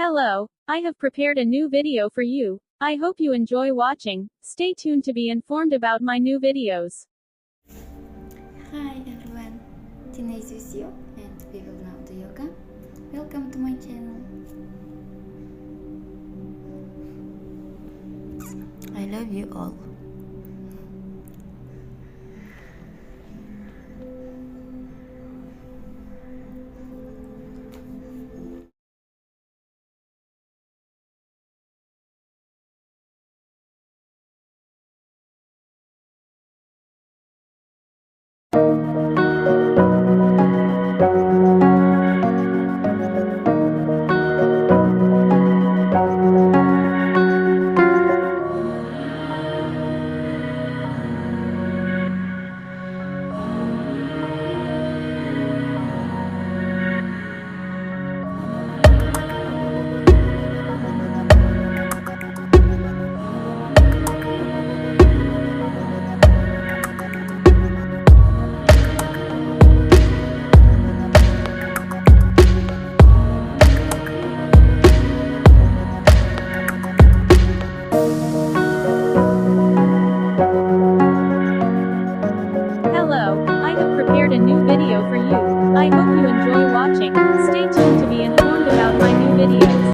Hello, I have prepared a new video for you. I hope you enjoy watching. Stay tuned to be informed about my new videos. Hi everyone, Teenage with you and we will now do yoga. Welcome to my channel. I love you all. Hello, I have prepared a new video for you. I hope you enjoy watching.